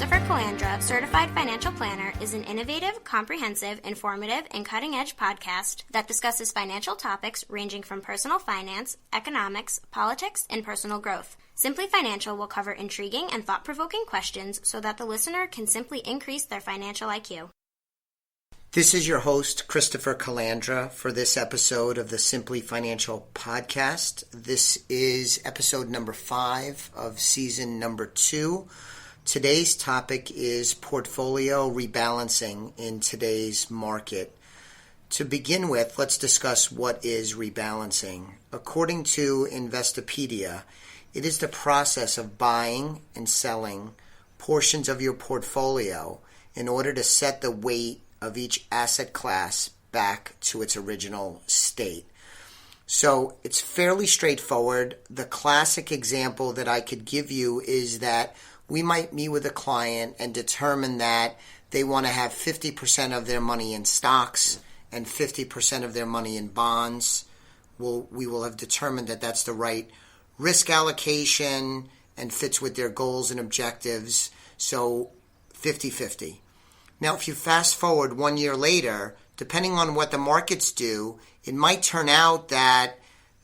Christopher Calandra, Certified Financial Planner, is an innovative, comprehensive, informative, and cutting-edge podcast that discusses financial topics ranging from personal finance, economics, politics, and personal growth. Simply Financial will cover intriguing and thought-provoking questions so that the listener can simply increase their financial IQ. This is your host, Christopher Calandra, for this episode of the Simply Financial podcast. This is episode number 5 of season number 2. Today's topic is portfolio rebalancing in today's market. To begin with, let's discuss what is rebalancing. According to Investopedia, it is the process of buying and selling portions of your portfolio in order to set the weight of each asset class back to its original state. So it's fairly straightforward. The classic example that I could give you is that we might meet with a client and determine that they want to have 50% of their money in stocks and 50% of their money in bonds. We will have determined that that's the right risk allocation and fits with their goals and objectives. So 50-50. Now, if you fast forward 1 year later, depending on what the markets do, it might turn out that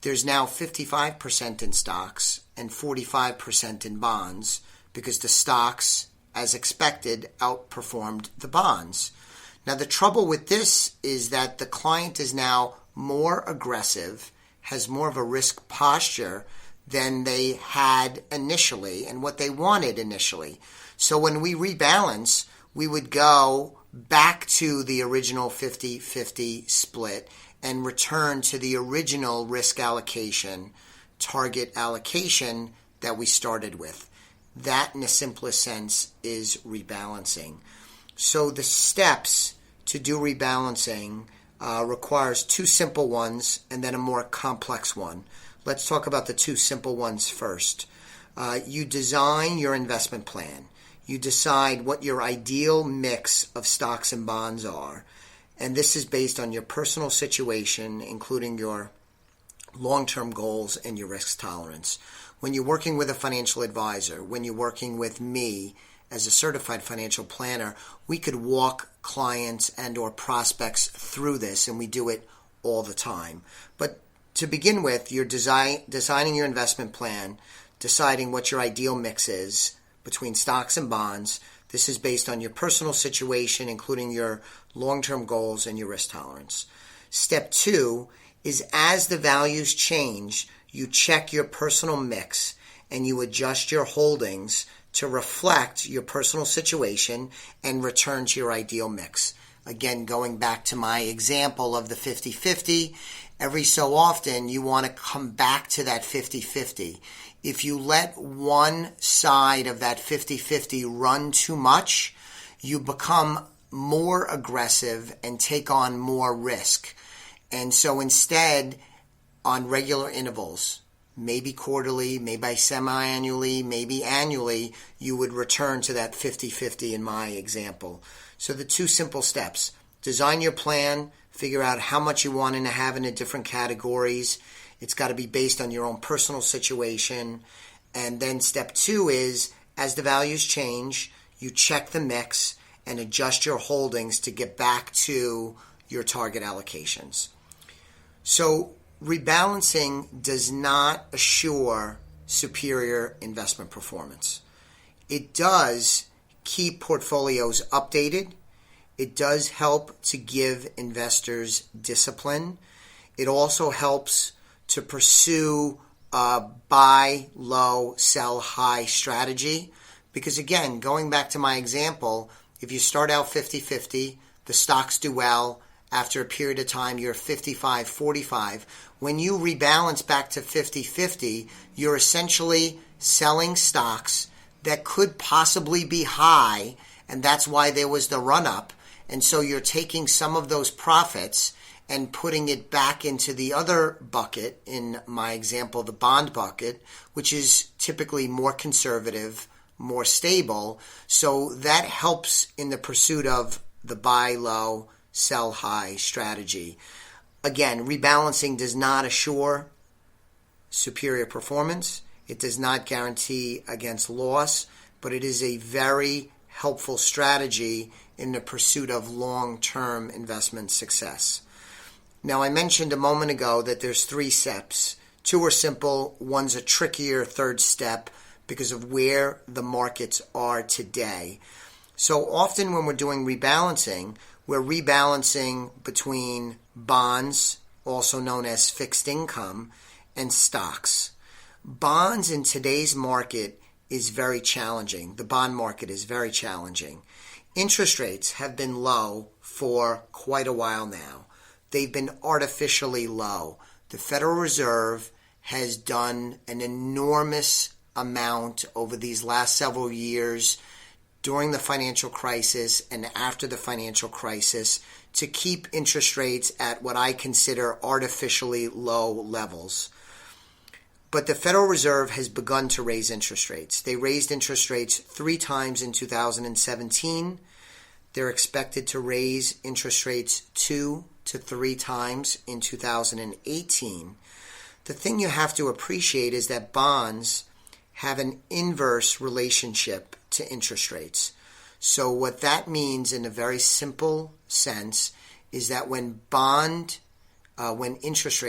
there's now 55% in stocks and 45% in bonds because the stocks, as expected, outperformed the bonds. Now, the trouble with this is that the client is now more aggressive, has more of a risk posture than they had initially and what they wanted initially. So when we rebalance, we would go back to the original 50-50 split and return to the original risk allocation, target allocation that we started with. That, in the simplest sense, is rebalancing. So the steps to do rebalancing requires 2 simple ones and then a more complex one. Let's talk about the 2 simple ones first. You design your investment plan. You decide what your ideal mix of stocks and bonds are. And this is based on your personal situation, including your long-term goals and your risk tolerance. When you're working with a financial advisor, when you're working with me as a certified financial planner, we could walk clients and or prospects through this, and we do it all the time. But to begin with, you're designing your investment plan, deciding what your ideal mix is between stocks and bonds. This is based on your personal situation, including your long-term goals and your risk tolerance. Step 2 is as the values change, you check your personal mix and you adjust your holdings to reflect your personal situation and return to your ideal mix. Again, going back to my example of the 50-50, every so often you want to come back to that 50-50. If you let one side of that 50-50 run too much, you become more aggressive and take on more risk. And so instead, on regular intervals, maybe quarterly, maybe semi-annually, maybe annually, you would return to that 50-50 in my example. So the 2 simple steps: design your plan, figure out how much you want to have in the different categories. It's got to be based on your own personal situation. And then step 2 is, as the values change, you check the mix and adjust your holdings to get back to your target allocations. So rebalancing does not assure superior investment performance. It does keep portfolios updated. It does help to give investors discipline. It also helps to pursue a buy low, sell high strategy. Because again, going back to my example, if you start out 50-50, the stocks do well. After a period of time, you're 55-45. When you rebalance back to 50-50, you're essentially selling stocks that could possibly be high, and that's why there was the run-up. And so you're taking some of those profits and putting it back into the other bucket, in my example, the bond bucket, which is typically more conservative, more stable. So that helps in the pursuit of the buy low, sell high strategy. Again, rebalancing does not assure superior performance. It does not guarantee against loss, but it is a very helpful strategy in the pursuit of long-term investment success. Now, I mentioned a moment ago that there's 3 steps. 2 are simple, one's a trickier third step because of where the markets are today. So often when we're doing rebalancing, we're rebalancing between bonds, also known as fixed income, and stocks. Bonds in today's market is very challenging. The bond market is very challenging. Interest rates have been low for quite a while now. They've been artificially low. The Federal Reserve has done an enormous amount over these last several years during the financial crisis and after the financial crisis to keep interest rates at what I consider artificially low levels. But the Federal Reserve has begun to raise interest rates. They raised interest rates 3 times in 2017. They're expected to raise interest rates 2 to 3 times in 2018. The thing you have to appreciate is that bonds have an inverse relationship to interest rates. So what that means in a very simple sense is that when interest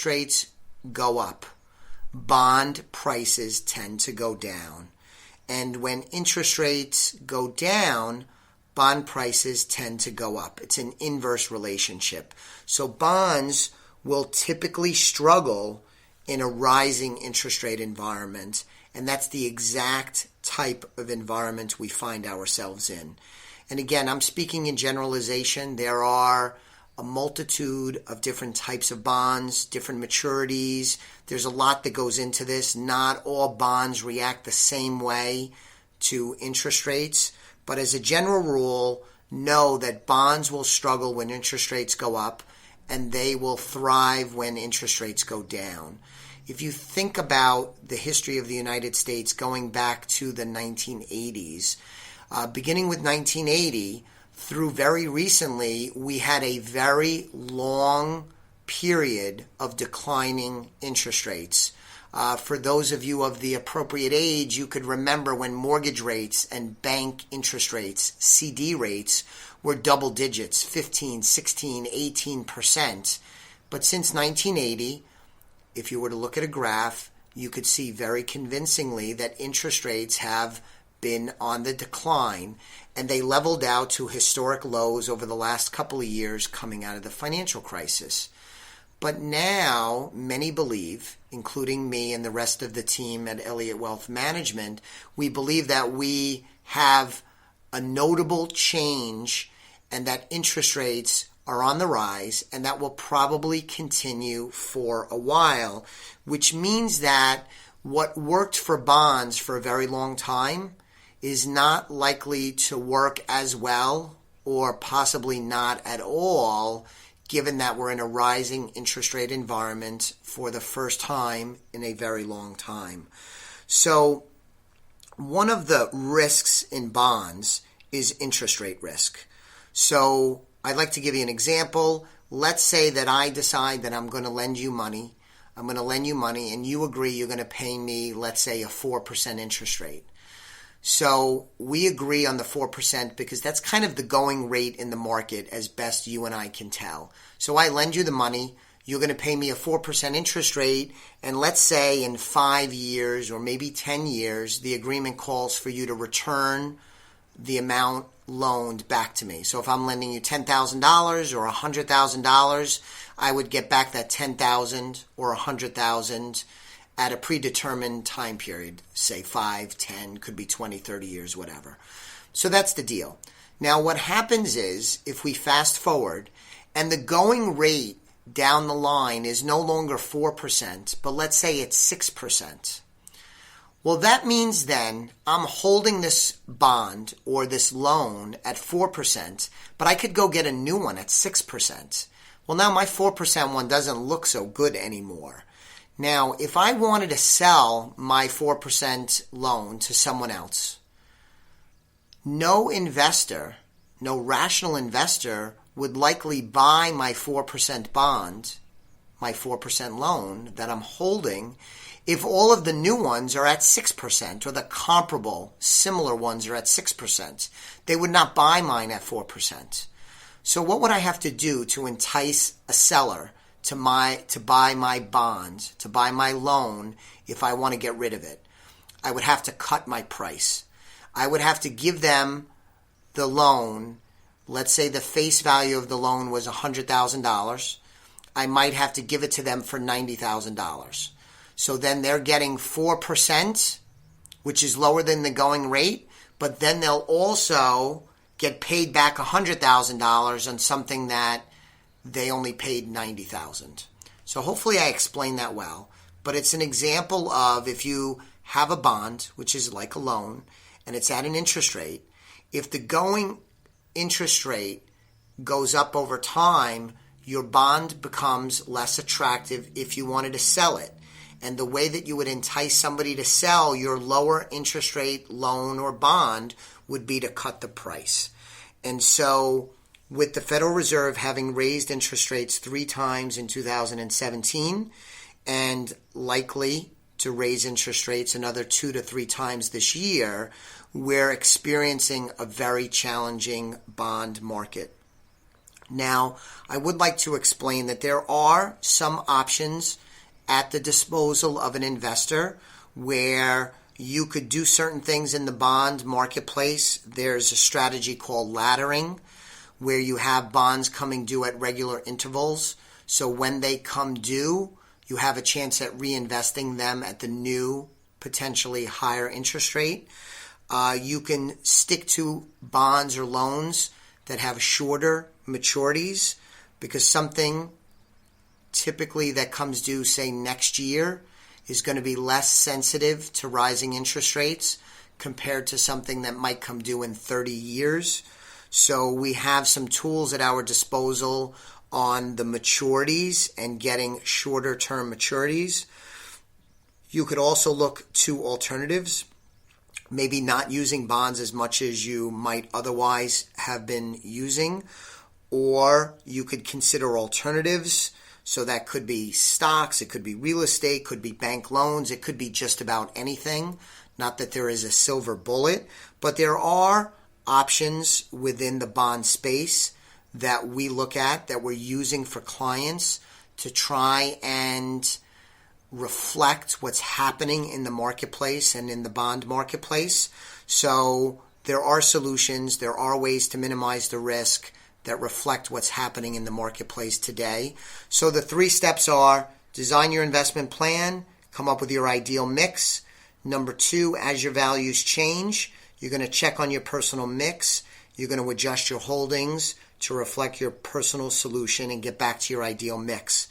rates go up, bond prices tend to go down. And when interest rates go down, bond prices tend to go up. It's an inverse relationship. So bonds will typically struggle in a rising interest rate environment, and that's the exact type of environment we find ourselves in. And again, I'm speaking in generalization. There are a multitude of different types of bonds, different maturities. There's a lot that goes into this. Not all bonds react the same way to interest rates, but as a general rule, know that bonds will struggle when interest rates go up, and they will thrive when interest rates go down. If you think about the history of the United States going back to the 1980s, beginning with 1980 through very recently, we had a very long period of declining interest rates. For those of you of the appropriate age, you could remember when mortgage rates and bank interest rates, CD rates, were double digits, 15, 16, 18%. But since 1980, if you were to look at a graph, you could see very convincingly that interest rates have been on the decline, and they leveled out to historic lows over the last couple of years coming out of the financial crisis. But now, many believe, including me and the rest of the team at Elliott Wealth Management, we believe that we have a notable change and that interest rates are on the rise, and that will probably continue for a while, which means that what worked for bonds for a very long time is not likely to work as well, or possibly not at all, given that we're in a rising interest rate environment for the first time in a very long time. So one of the risks in bonds is interest rate risk. So I'd like to give you an example. Let's say that I decide that I'm going to lend you money. I'm going to lend you money, and you agree you're going to pay me, let's say, a 4% interest rate. So we agree on the 4% because that's kind of the going rate in the market as best you and I can tell. So I lend you the money. You're going to pay me a 4% interest rate, and let's say in 5 years or maybe 10 years, the agreement calls for you to return the amount loaned back to me. So if I'm lending you $10,000 or $100,000, I would get back that $10,000 or $100,000 at a predetermined time period, say 5, 10, could be 20, 30 years, whatever. So that's the deal. Now what happens is, if we fast forward and the going rate down the line is no longer 4%, but let's say it's 6%. Well, that means then I'm holding this bond or this loan at 4%, but I could go get a new one at 6%. Well, now my 4% one doesn't look so good anymore. Now, if I wanted to sell my 4% loan to someone else, no rational investor would likely buy my 4% bond, my 4% loan that I'm holding if all of the new ones are at 6% or the comparable, similar ones are at 6%? They would not buy mine at 4%. So what would I have to do to entice a seller to buy my bond, to buy my loan if I want to get rid of it? I would have to cut my price. I would have to give them the loan. Let's say the face value of the loan was $100,000. I might have to give it to them for $90,000. So then they're getting 4%, which is lower than the going rate, but then they'll also get paid back $100,000 on something that they only paid $90,000. So hopefully I explained that well. But it's an example of if you have a bond, which is like a loan, and it's at an interest rate, if the going interest rate goes up over time, your bond becomes less attractive if you wanted to sell it. And the way that you would entice somebody to sell your lower interest rate loan or bond would be to cut the price. And so with the Federal Reserve having raised interest rates 3 times in 2017 and likely to raise interest rates another 2 to 3 times this year, we're experiencing a very challenging bond market. Now, I would like to explain that there are some options at the disposal of an investor where you could do certain things in the bond marketplace. There's a strategy called laddering where you have bonds coming due at regular intervals. So when they come due, you have a chance at reinvesting them at the new, potentially higher interest rate. You can stick to bonds or loans that have shorter maturities because something typically that comes due, say, next year is going to be less sensitive to rising interest rates compared to something that might come due in 30 years. So we have some tools at our disposal on the maturities and getting shorter term maturities. You could also look to alternatives, maybe not using bonds as much as you might otherwise have been using, or you could consider alternatives. So that could be stocks, it could be real estate, could be bank loans, it could be just about anything. Not that there is a silver bullet, but there are options within the bond space that we look at, that we're using for clients to try and reflect what's happening in the marketplace and in the bond marketplace. So there are solutions, there are ways to minimize the risk that reflect what's happening in the marketplace today. So the 3 steps are: design your investment plan, come up with your ideal mix. Number 2, as your values change, you're going to check on your personal mix. You're going to adjust your holdings to reflect your personal solution and get back to your ideal mix.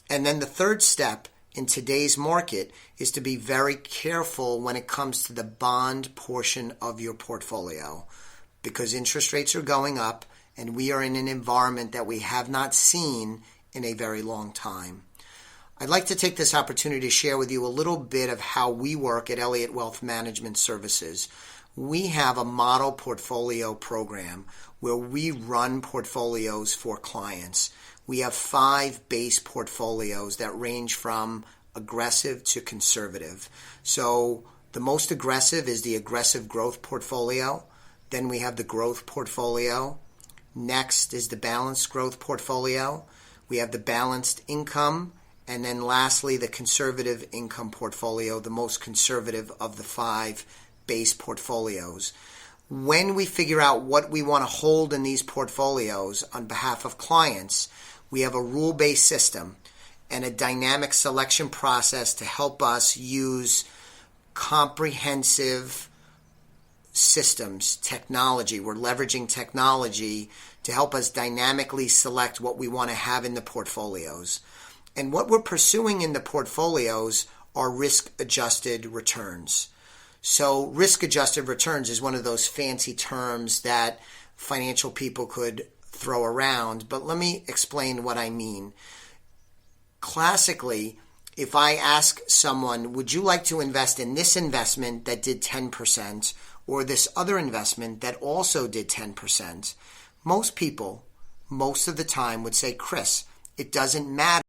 And then the 3rd step in today's market is to be very careful when it comes to the bond portion of your portfolio, because interest rates are going up and we are in an environment that we have not seen in a very long time. I'd like to take this opportunity to share with you a little bit of how we work at Elliott Wealth Management Services. We have a model portfolio program where we run portfolios for clients. We have 5 base portfolios that range from aggressive to conservative. So the most aggressive is the aggressive growth portfolio. Then we have the growth portfolio. Next is the balanced growth portfolio. We have the balanced income. And then lastly, the conservative income portfolio, the most conservative of the 5 base portfolios. When we figure out what we want to hold in these portfolios on behalf of clients, we have a rule-based system and a dynamic selection process to help us use comprehensive systems, technology. We're leveraging technology to help us dynamically select what we want to have in the portfolios. And what we're pursuing in the portfolios are risk-adjusted returns. So risk-adjusted returns is one of those fancy terms that financial people could throw around, but let me explain what I mean. Classically, if I ask someone, would you like to invest in this investment that did 10% or this other investment that also did 10%, most people, most of the time would say, Chris, it doesn't matter